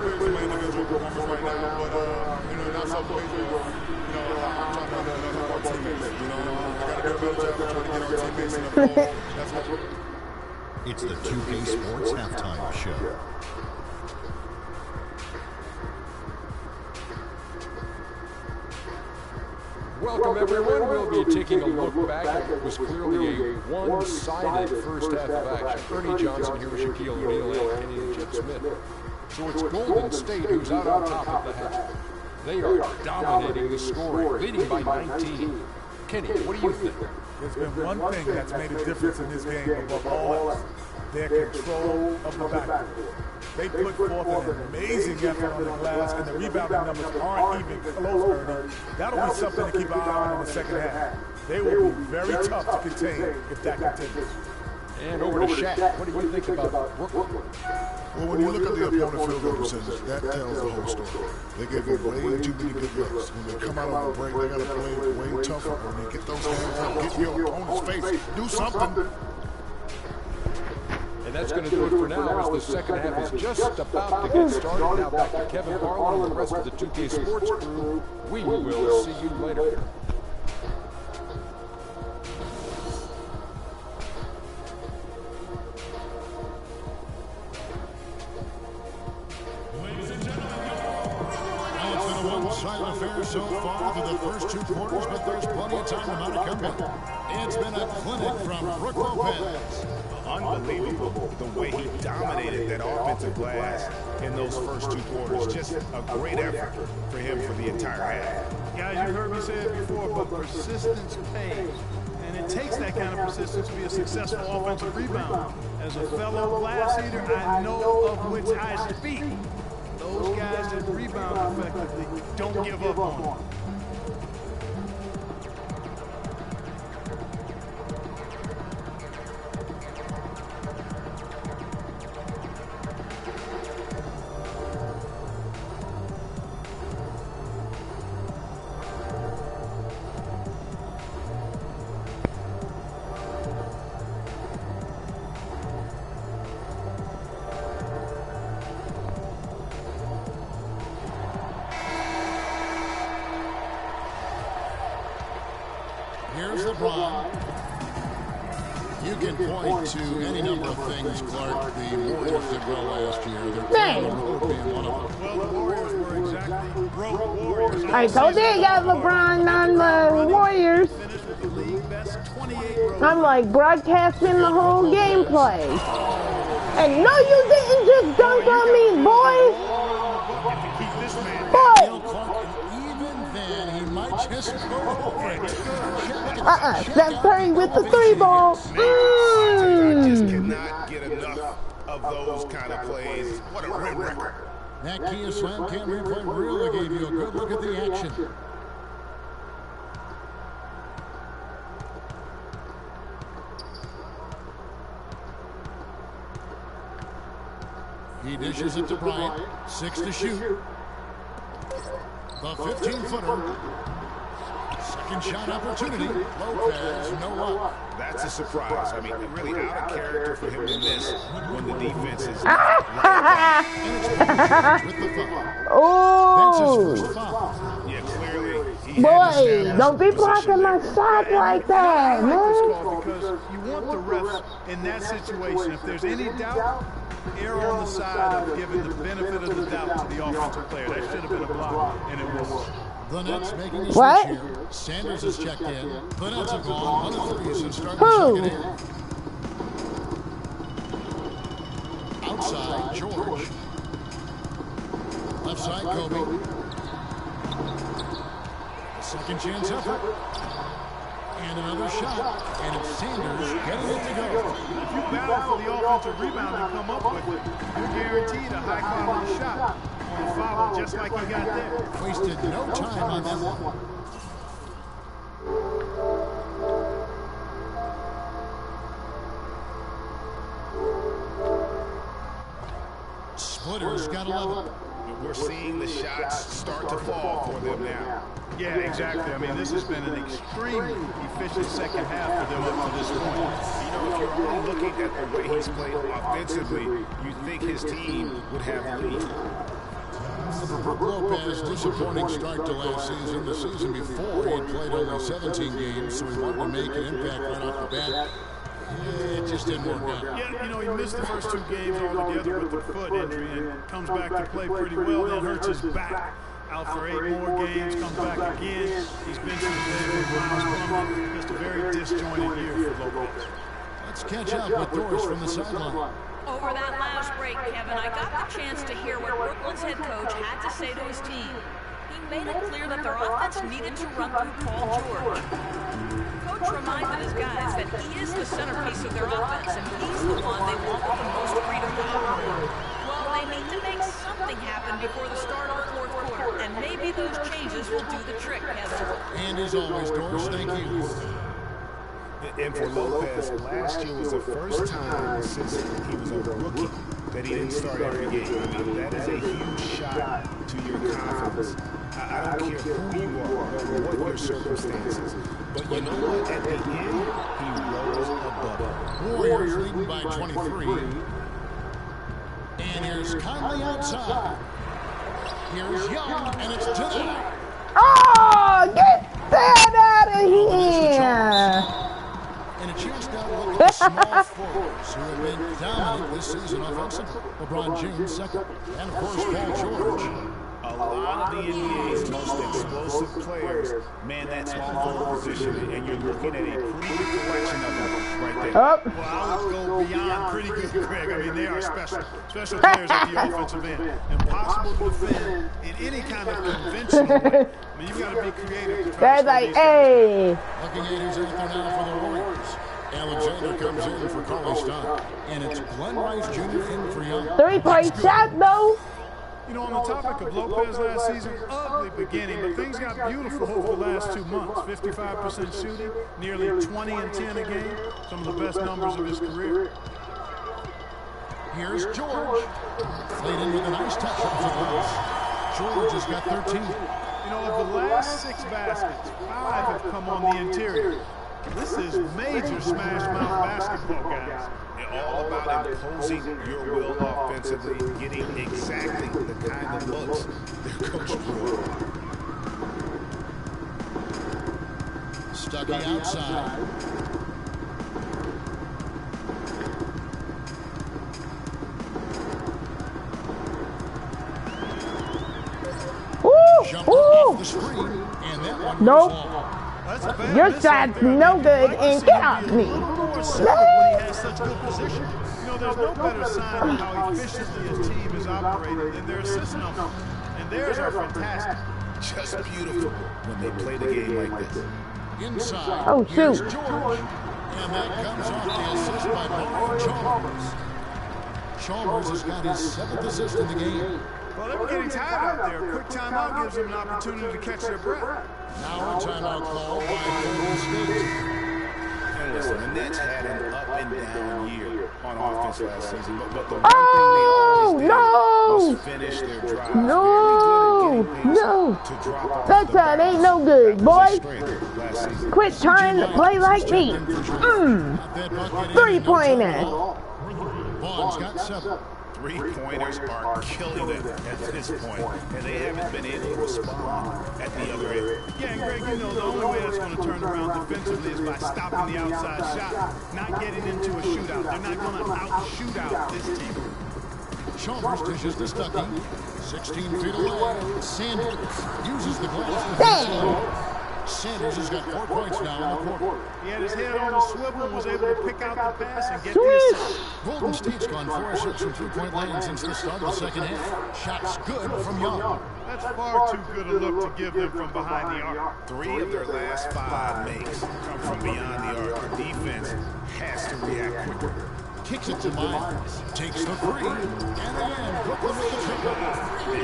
really pleased with my individual performance right now, but, you know, not so pleased with, you know, I'm talking about our teammates, you know. I got to do a better job of trying to get our teammates in the ball. That's what... It's the 2K Sports Halftime Show. Welcome everyone. We'll be taking a look back at what was clearly a one-sided first half of action. Ernie Johnson here with Shaquille O'Neal and Kenny and Jet Smith. So it's Golden State who's out on top of the half. They are dominating the scoring, leading by 19. Kenny, what do you think? There's been one thing that's made a difference in this game above all else. Their control of the backcourt. They put forth an amazing effort on the glass, and the rebounding numbers aren't even close, Ernie. That'll be something to keep an eye on in the second half. They will be very tough to contain if that continues. And over to Shaq. What do you think about Brooklyn? Well, when you look at the opponent field goal percentage, that tells the whole story. They give you way too many good looks. When they come out on the break, they got to play way tougher. When they get those hands up, get your opponent's face, do something. And that's going to do it for now, as the second half is just about to get started. Now back to Kevin Harlan and the rest of the 2K Sports crew. We will see you later. Ladies and gentlemen, it's been a one-sided affair so far through the first two quarters, but there's plenty of time to mount a comeback. It's been a clinic from Brook Lopez. Unbelievable the way he dominated that offensive glass in those first two quarters. Just a great effort for him for the entire half. Guys, you heard me say it before, but persistence pays. And it takes that kind of persistence to be a successful offensive rebound. As a fellow glass eater, I know of which I speak. Those guys that rebound effectively don't give up on it. Here's LeBron. You can point to any number of things, Clark. The Warriors did well last year. They're being one of them. Well, the Warriors were exactly broke Warriors. I told you you got LeBron on the Warriors. I'm like broadcasting the whole gameplay. And no, you didn't just dunk on me, boys. Even then, he might just go over it. Steph Curry with the three ball. I just cannot get enough of those kind of plays. What a rim record. That Kia Slam Cam replay really gave you a good look at the action. He dishes it to Bryant. 6 to shoot. The 15-footer. Second shot opportunity. Lopez, no up. That's a surprise. I mean, really out of character for him to miss when the defense is with the foul. Oh! That's his first foul. Yeah, clearly. Boy, don't be blocking my shot like that, man. Because you want the refs in that situation, if there's any doubt, err on the side of giving the benefit of the doubt to the offensive player. That should have been a block, and it was. The Nets making a switch here. Sanders has checked in. The Nets have gone 1 of 3 since starting the second half. Outside, George. Left side, Kobe. Second chance effort. And another shot. And it's Sanders getting it to go. If you battle for the offensive rebound and come up with it, you're guaranteed a high-quality shot on a foul just like you got there. Wasted no time on that one. Splitter's got 11. We're seeing the shots start to fall for them now. Yeah, exactly. I mean, this has been an extremely efficient second half for them up to this point. You know, if you're only looking at the way he's played offensively, you think his team would have the lead. For Brook Lopez, disappointing start to last season. The season before, he had played only 17 games, so he wanted to make an impact right off the bat. It just didn't work out. Yeah, you know, he missed the first 2 games altogether with the foot injury and comes back to play pretty well, then hurts his back. Out for 8 more games, comes back again. He's been to the just a very disjointed year for Lopez. Let's catch up with Doris from the sideline. Over that last break, Kevin, I got the chance to hear what Brooklyn's head coach had to say to his team. He made it clear that their offense needed to run through Paul George. Coach reminded his guys that he is the centerpiece of their offense, and he's the one they want with the most freedom to operate. Well, they need to make something happen before the start of the 4th quarter, and maybe those changes will do the trick, Kevin. And as always, Doris, thank you. And for Lopez, last year was the first time since he was a rookie that he didn't start every game. I mean, that is a huge shot to your confidence. I don't care who you are or what your circumstances, but you know what? At the end, he rose above it. Warriors leading by 23. And here's Conley outside. Here's Young, and it's Tonight. Oh, get that out of here! And a chance now to look at the small forwards who have been dominant this season offensively. LeBron James second, and of course Paul George. A lot of the NBA's most explosive players man that small forward position, and you're looking at a pretty good collection of them right there. Oh. Well, I would go beyond pretty good, Greg. I mean, they are special players at the offensive end. Impossible to defend in any kind of conventional way. I mean, you've got to be creative to try That's to like, hey. Looking at who's out there now for the Warriors. Alexander comes in for Carly Stock. And it's Glenn Rice Jr. in for Young. 3-point shot, though. You know, on the topic of Lopez last season, ugly beginning, but things got beautiful over the last 2 months. 55% shooting, nearly 20 and 10 a game, some of the best numbers of his career. Here's George. Played in with a nice touch off the glass. George has got 13. You know, of the last 6 baskets, 5 have come on the interior. This is major smash mouth basketball, guys. All about imposing your will offensively, getting exactly the kind of looks their coach drew. Stuckey outside. Jumper off the screen, and that one Nope. goes long. Your shot's no good, and get off me. Such good position. You know, there's no better sign of how efficiently his team is operating than their assist numbers. And theirs are fantastic. Just beautiful when they play the game like this. Inside. Oh, Here's shoot. George. And that comes off the assist by Paul Chalmers. Chalmers has got his 7th assist in the game. Well, they were getting tired out there. A quick timeout gives them an opportunity to catch their breath. Now a timeout called by Golden State. And listen, the Nets had an up and down year on offense last season, but the one thing they always did was finish their drive. No. That time ain't no good, boy. Quit trying to play like me. 3-pointer. Vaughn's got 7. 3-pointers are killing them at this point, and they haven't been able to respond at the other end. Yeah, and Greg, you know, the only way that's going to turn around defensively is by stopping the outside shot, not getting into a shootout. They're not going to out-shoot out this team. Chalmers dishes to Stuckey. 16 feet away. Sanders uses the glass. Sanders has got 4 points now in the quarter. He had his head on the swivel and was able to pick out the pass and get the assist. Golden State's gone 4 or 6 from 3-point line since the start of the second half. Shots good from Young. That's far too good a look to give them from behind the arc. 3 of their last 5 makes come from beyond the arc. The defense has to react quicker. Kicks it to Myers. Takes the 3. And again, Brooklyn with the triple.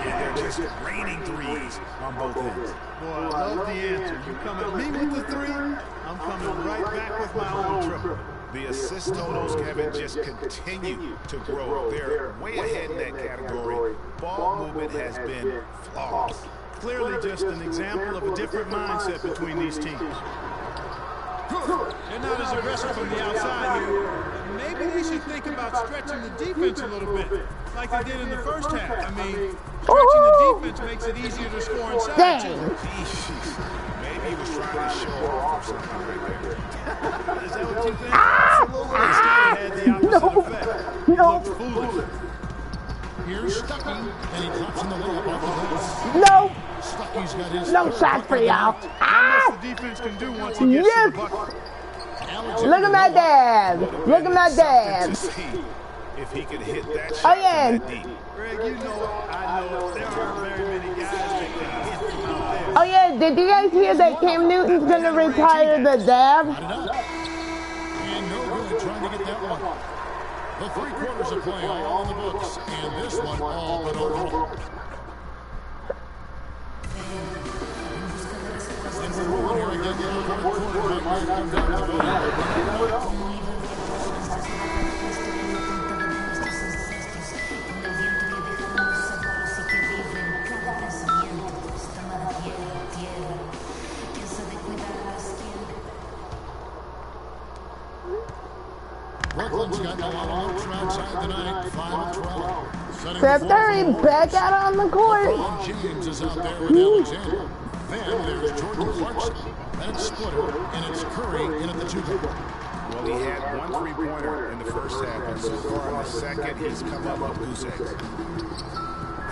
They're just raining threes on both ends. Boy, I love the answer. You come at me with the 3, I'm coming right back with my own triple. The assist totals, Kevin, just continue to grow. They're way ahead in that category. Ball movement has been flawless. Clearly just an example of a different mindset between these teams. They're not as aggressive from the outside here. maybe they should think about stretching the defense a little bit, like they did in the first half. I mean, stretching the defense makes it easier to score inside, too. Maybe he was trying to show off or something right there. Is that what you think? Absolutely. Instead, it had the opposite effect. It looked foolish. Here's Stuckey, and he drops in the layup off the glass. No. Stuckey's got his No shot for y'all. That's what the defense can do once he gets to the bucket. Look at my dad. Look at my dad. If he could hit that shot yeah. Greg, you know, I know there aren't very many guys that can hit from out there. Oh yeah, did you guys hear that Cam Newton's gonna retire the dab? And no good trying to get that one. The 3 quarters of play all on the books, and this one all but over. And we're rolling here again in the fourth quarter. Might come down to the vote. Brooklyn's gotten a lot of looks outside tonight. 5 of 12. Steph Curry back out on the court. LeBron James is out there with Alexander. Then there's Jordan Clarkson. Then it's Splitter, and it's Curry in at the 2-guard. Well, he had 1 3-pointer in the first half, and so far in the second, he's come up with goose eggs.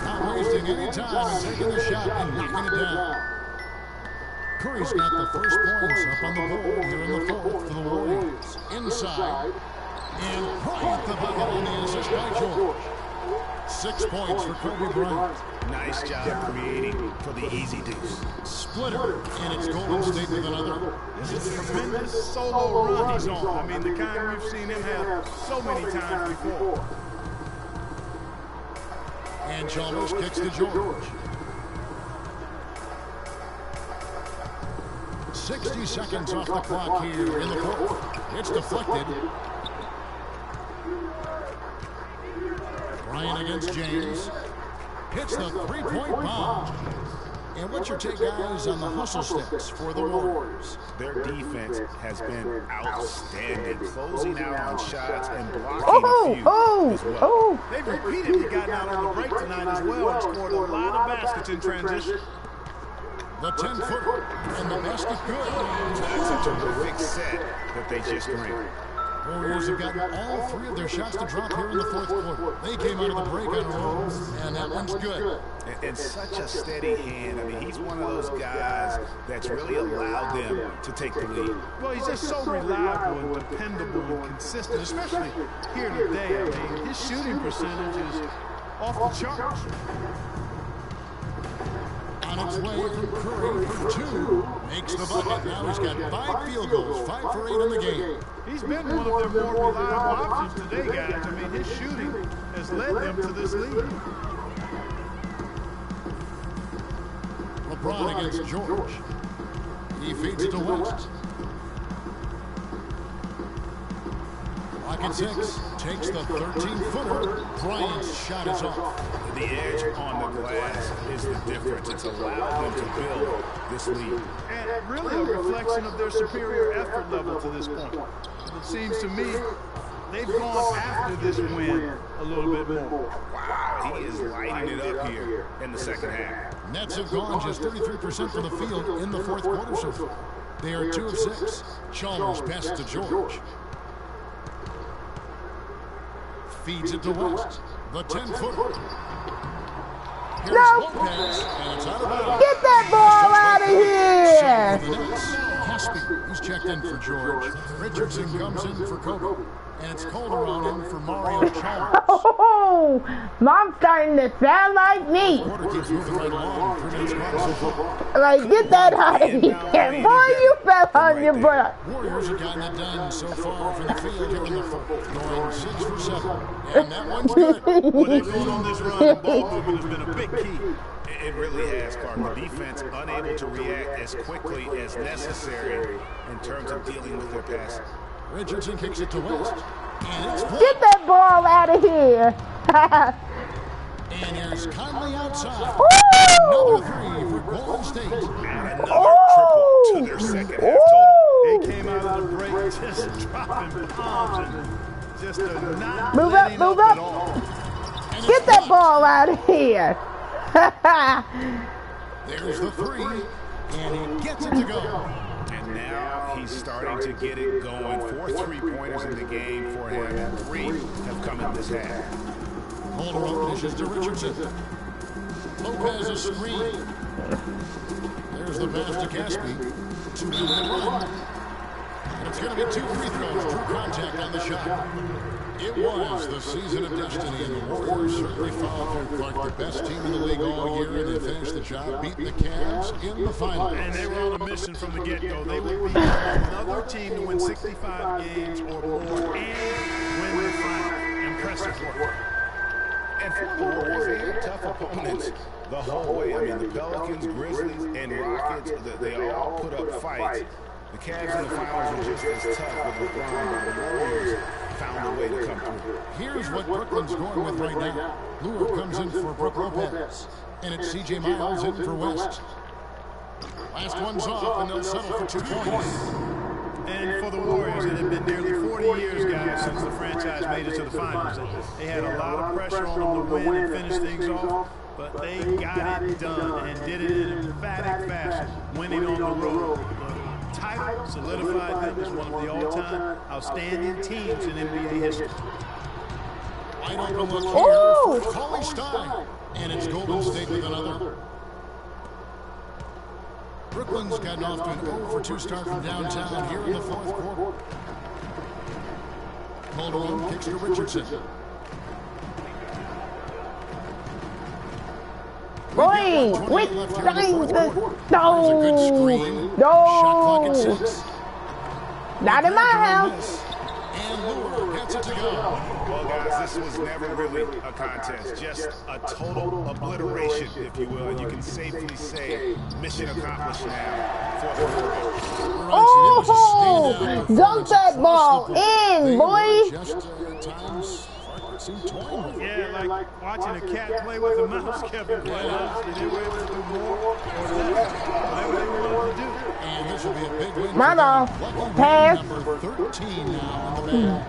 Not wasting any time and taking the shot and knocking it down. Curry's got the first points up on the board here in the fourth for the Warriors. Inside. And Bryant the bucket on the assist by George. 6 points for Kobe Bryant. Nice job creating for the easy deuce. Splitter, and it's Golden State with another. This is a tremendous solo run he's on. I mean, the kind we've seen him have so many times before. And Chalmers kicks to George. 60 seconds off the clock here in the fourth. It's deflected. Bryant against James. Hits the 3-point bomb. And what's your take, guys, on the hustle steps for the Warriors? Their defense has been outstanding, closing out on shots and blocking a few as well. They've repeatedly gotten out on the break tonight as well and scored a lot of baskets in transition. The 10-footer and the basket good. That's a terrific set that they just ran. Warriors have gotten all 3 of their shots to drop here in the fourth quarter. They came out of the break on a roll, and that one's good. And such a steady hand. I mean, he's one of those guys that's really allowed them to take the lead. Well, he's just so reliable and dependable and consistent, especially here today. I mean, his shooting percentage is off the charts. On its way from Curry for 2. Makes the bucket. Now he's got 5 field goals, 5 for 8 in the game. He's been one of their more reliable options today, guys. I mean, his shooting has led them to this lead. LeBron against George. He feeds it to West. Clock at 6. Takes the 13-footer. Bryant's shot is off. The edge on the glass is the difference. It's allowed them to build this lead. And really a reflection of their superior effort level to this point. It seems to me they've gone after this win a little bit more. Wow, he is lighting it up here in the second half. Nets have gone just 33% from the field in the fourth quarter so far. They are 2 of 6. Chalmers passes to George. Feeds it to West. The 10-footer. Here's Lopez, and it's out of bounds. Get that ball out of here! Caspi, who's checked in for George. Richardson comes in for Kobe. And it's Calderon in for Mario Chalmers. Oh, Mom's starting to sound like me. Quarter keeps moving right along. 3 minutes gone so far. Like, get that out of here. Boy, you fell on your butt. Warriors have gotten it done so far from the field here in the fourth. Going 6 for 7. And that one's good. Well, they've gone on this run, and ball movement has been a big key. It really has, Carter. The defense unable to react as quickly as necessary in terms of dealing with their passing. Richardson kicks it to West. And it's Get that ball out of here. And here's Conley outside. Ooh. Another 3 for Golden State. And another triple to their second half total. They came out of the break just dropping bombs and just not Move up, letting move at up. all. Get that ball out of here. There's the three, and he gets it to go. And now he's starting to get it going. 4 3-pointers in the game for him. 3 have come in this half. Calderon dishes to Richardson. Lopez a screen. There's the pass to Caspi. 2-minute run. And it's going to be 2 free throws. True contact on the shot. It was the season of destiny, and the Warriors certainly followed through like the best team in the league all year, and they finished the job, beating the Cavs in the finals. And they were on a mission from the get-go. They would be another team to win 65 games or more and win the final. Impressive work. And for the Warriors, they had tough opponents the whole way. I mean, the Pelicans, Grizzlies, and Rockets, they all put up fights. The Cavs in the finals were just as tough with LeBron, but the Warriors found a way to come through. Here's what Brooklyn's going with right now. Lure comes in for Brook Lopez, and it's C.J. Miles in for West. Last one's off, and they'll settle for 2 points. And for the Warriors, it had been nearly 40 years, guys, since the franchise made it to the finals. They had a lot of pressure on them to win and finish things off, but they got it done and did it in an emphatic fashion, winning on the road. The title solidified them as one of the all-time outstanding teams in NBA history. Wide open look here for Cauley Stein, and it's Golden State with another. Brooklyn's gotten off to an 0-for-2 start from downtown here in the 4th quarter. Calderon kicks to Richardson. Boy, with time to no. Not in my house. And Lure gets it to go. Well, guys, this was never really a contest, just a total obliteration, if you will. And you can safely say mission accomplished now for the Warriors. Oh, dunk that ball in, boy. Yeah, like watching a cat play with a mouse, Kevin. Quite honestly, they were able to do more or less, whatever they wanted to do. And this will be a big win. My ball. Pass. Number 13 now in the bag.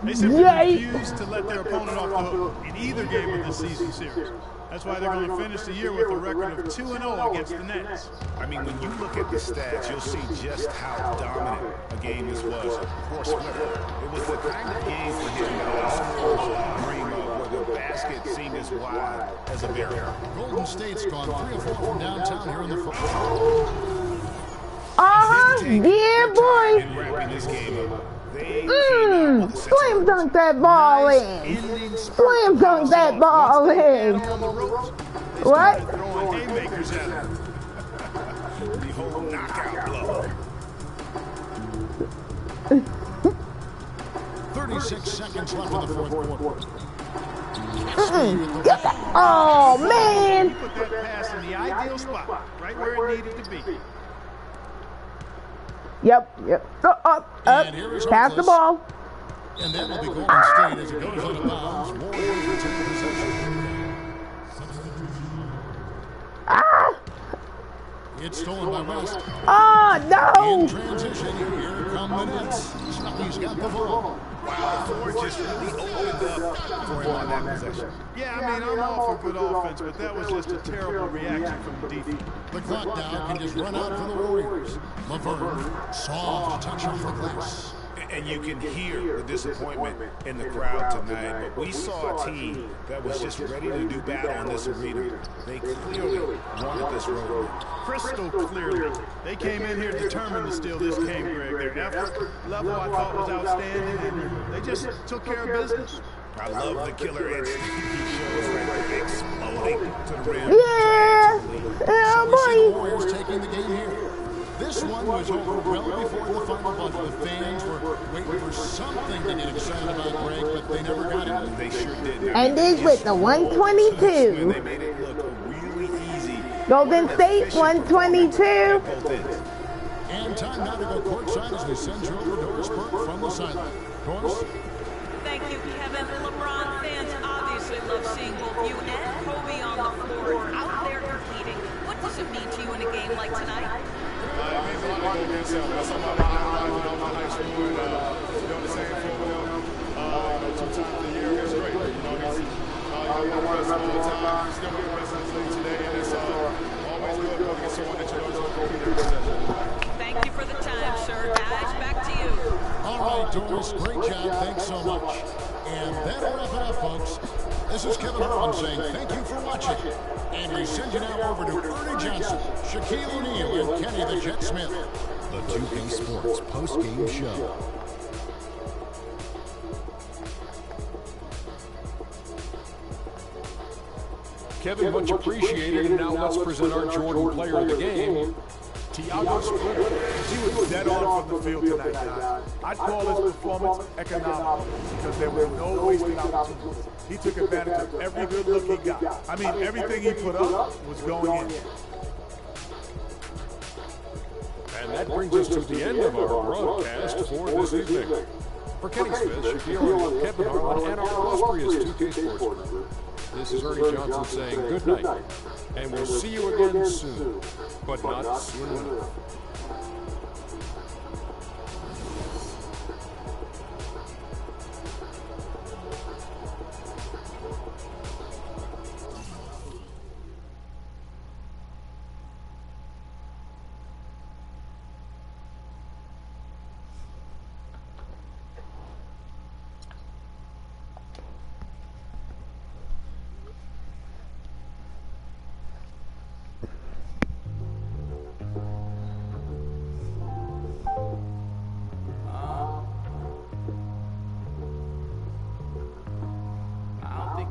They simply refused to let their opponent off the hook in either game of this season series. That's why they're going to finish the year with a record of 2-0 against the Nets. I mean, when you look at the stats, you'll see just how dominant a game this was. Of course, it was the kind of game for him that dream of, where the basket seemed as wide as a barrier. Golden State's gone 3 of 4 from downtown here in the 4th. Yeah, boy. In wrapping this game up, Slam dunk that ball in. Slam dunk that ball in. What? Throwing haymakers at him. the whole knockout blow. 36 seconds left in the 4th quarter. Oh, man. He put that pass in the ideal spot, right where it needed to be. Yep. Up. Pass the ball. And that will be Golden State as it goes out of bounds. Warriors retain possession. It's stolen by West. No. In transition, here come the Nets. Snucky's got the ball. Wow, Ford just really opened up for him on that possession. Yeah, I mean, I'm all for good offense, but that was just a terrible reaction from the defense. The clock now can just run out for the Warriors. Laverne, soft touch on the glass. And you can hear the disappointment in the crowd tonight. But we saw a team that was just ready to do battle in this arena. They clearly wanted this road. Crystal clearly. They came in here determined to steal this game, Greg. Their effort level, I thought, was outstanding, and they just took care of business. I love the killer instinct he shows right there, exploding to the rim. Yeah, boy. Warriors taking the game here. This one was over well before the final buzzer. The fans were waiting for something to get excited about, Greg, but they never got it. They sure did. And this with the 122. They made it look really easy. Golden State 122. And time now to go courtside as we send you over to Doris Burke from the sideline. Doris? Thank you, Kevin. LeBron fans obviously love seeing both you and Kobe on the floor out there competing. What does it mean to you in a game like tonight? It means a lot to go against them. That's something I high school and doing the same for them. sideline, still with the rest of the league today, and it's always good to get someone that you know is going to compete every session. Thank you for the time, sir. Guys, back to you. All right, Doris, great job. Thanks so much. And that'll wrap it up, folks. This is Kevin Harlan saying thank you for watching. And we send you now over to Ernie Johnson, Shaquille O'Neal, and Kenny the Jet Smith. The 2K Sports post-game show. Kevin, much appreciated, and now let's present our Jordan player of the game, Tiago Splitter. He was dead on from the field tonight, guys. I'd call his performance economical because there were no wasted opportunities. He took advantage of every good look he got. I mean, everything he put up was going in. And that brings us to the end of our broadcast for this evening. For Kenny Smith, Shaquille O'Neal, Kevin Harlan, and our illustrious 2K Sports crew, this is Ernie Johnson saying good night, and we'll see you again soon, but not soon enough.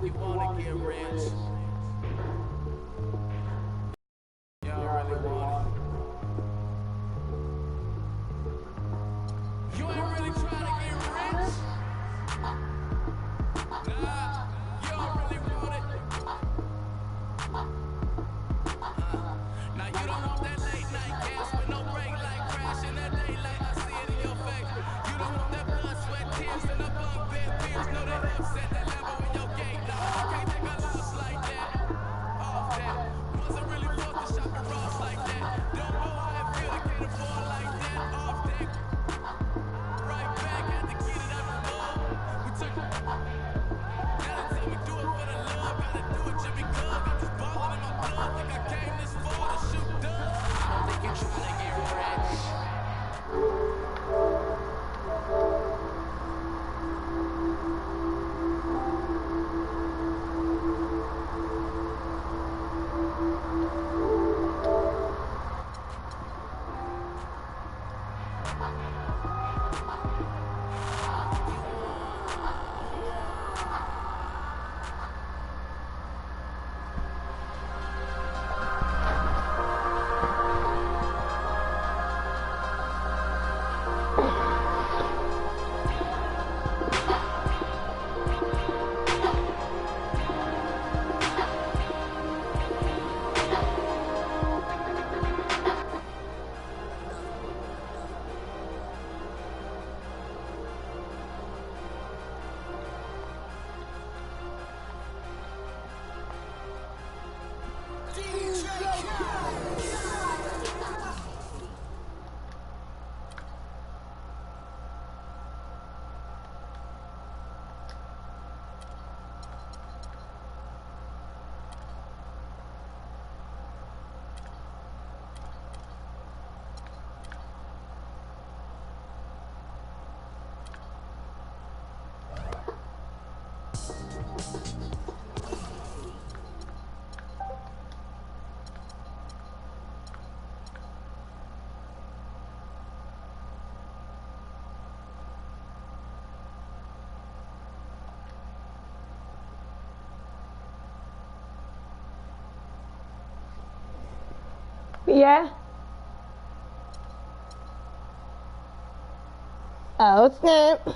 You wanna get rich? Y'all really want it? You ain't really trying to get rich? Nah, y'all really want it? Now you don't want that late night gas with no break like crashing that daylight. I see it in your face. You don't want that blood, sweat, tears, and above bed beers. Know they upset that level in your gate. I can't take a loss like that. Off that. Wasn't really forced to shop at Ross like that. Don't know how it feel to can't afford like that. Off deck. Right back, had to get it out the mud. We took it. Now they tell me do it for the love. Gotta do it just because. Got this ballin' in my blood. Think I came this far to shoot dubs. I don't think you trying to get rich. Yeah? Oh, snap.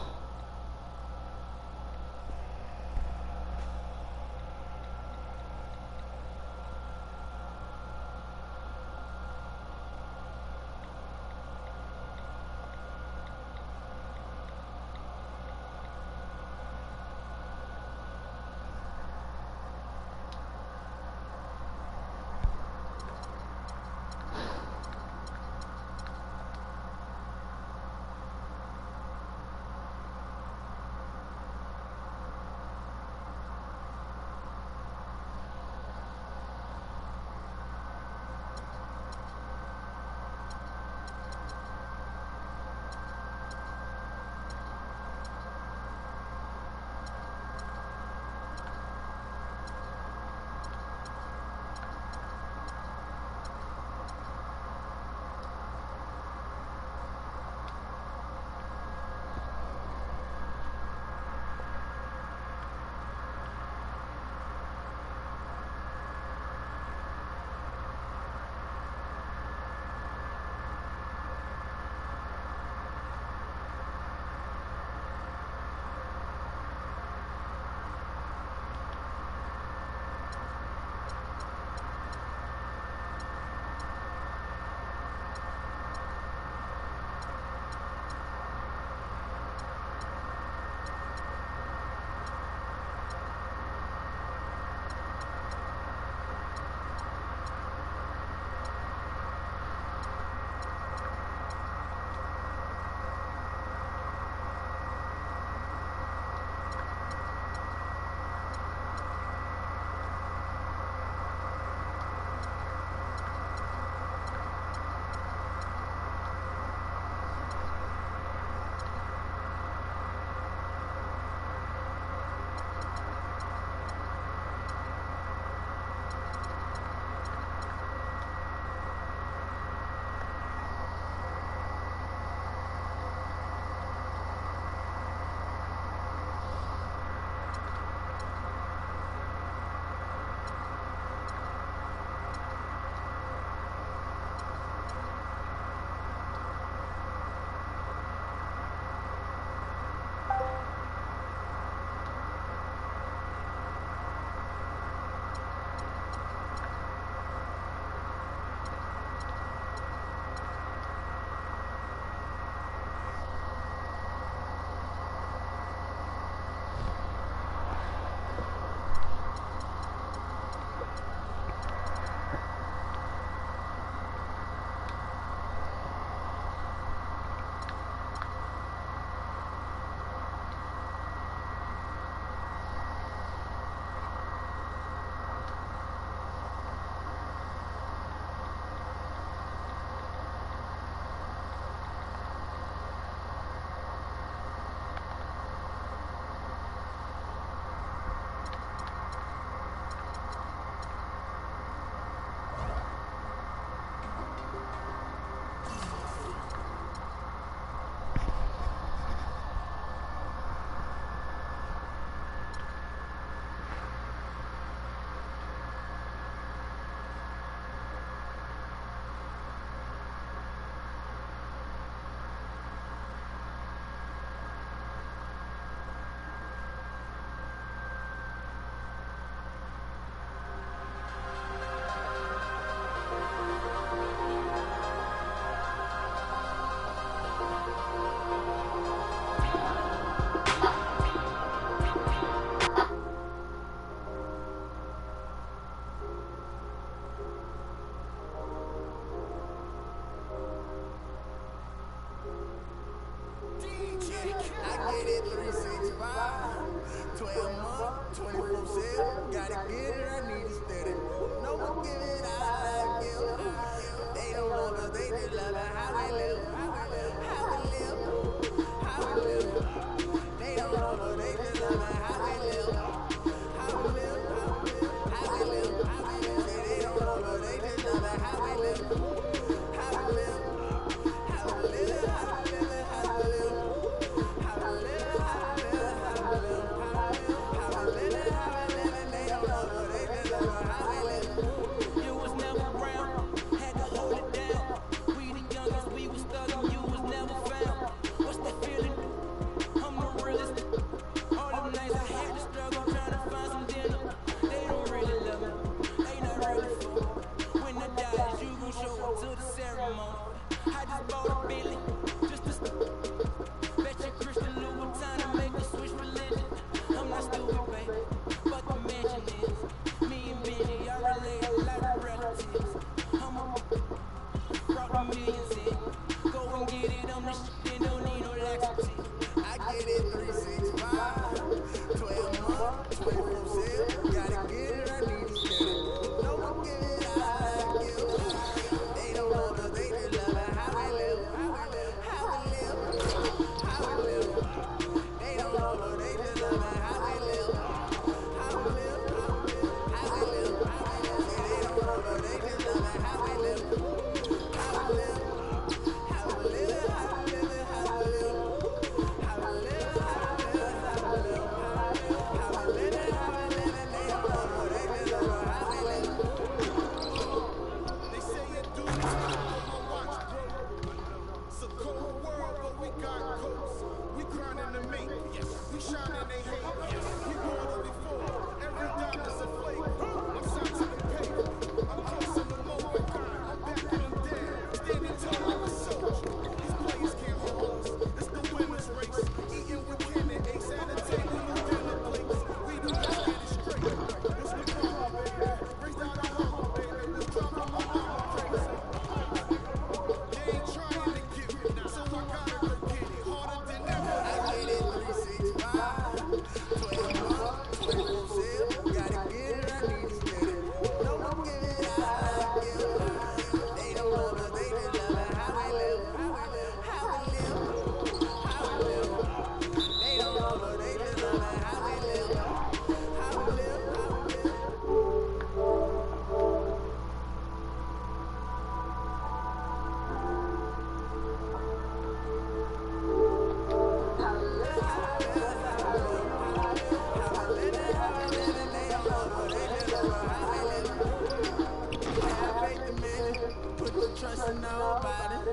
trust in nobody.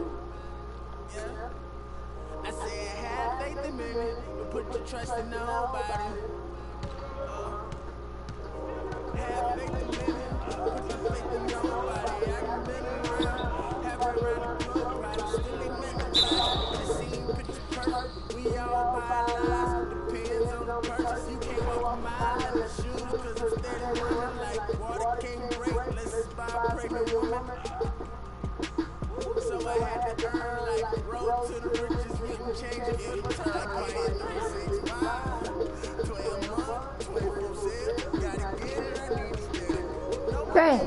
Yeah. I said, have faith in me, but put your trust in nobody. Have faith in me, put your faith in nobody. I can been around, have it around the club, probably still ain't meant to try. It seemed picture perfect, we all buy lies, depends on the purchase. You can't walk a mile in the shoes, cause I'm steady running like water can't break, unless it's by a pregnant woman. So I had to earn like road to the riches, wouldn't change it every time. Paying 365, 12 months, 24/7, gotta get it, I need to get it. Dang.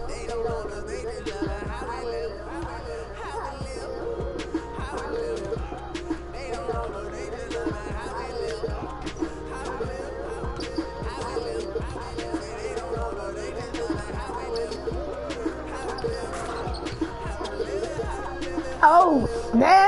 They don't know cause they just love how we live, how we live, how we live. They don't know cause they just love how we live, how we live, how we live, how we live. They don't know cause they just love how we live, how we live. Oh, snap.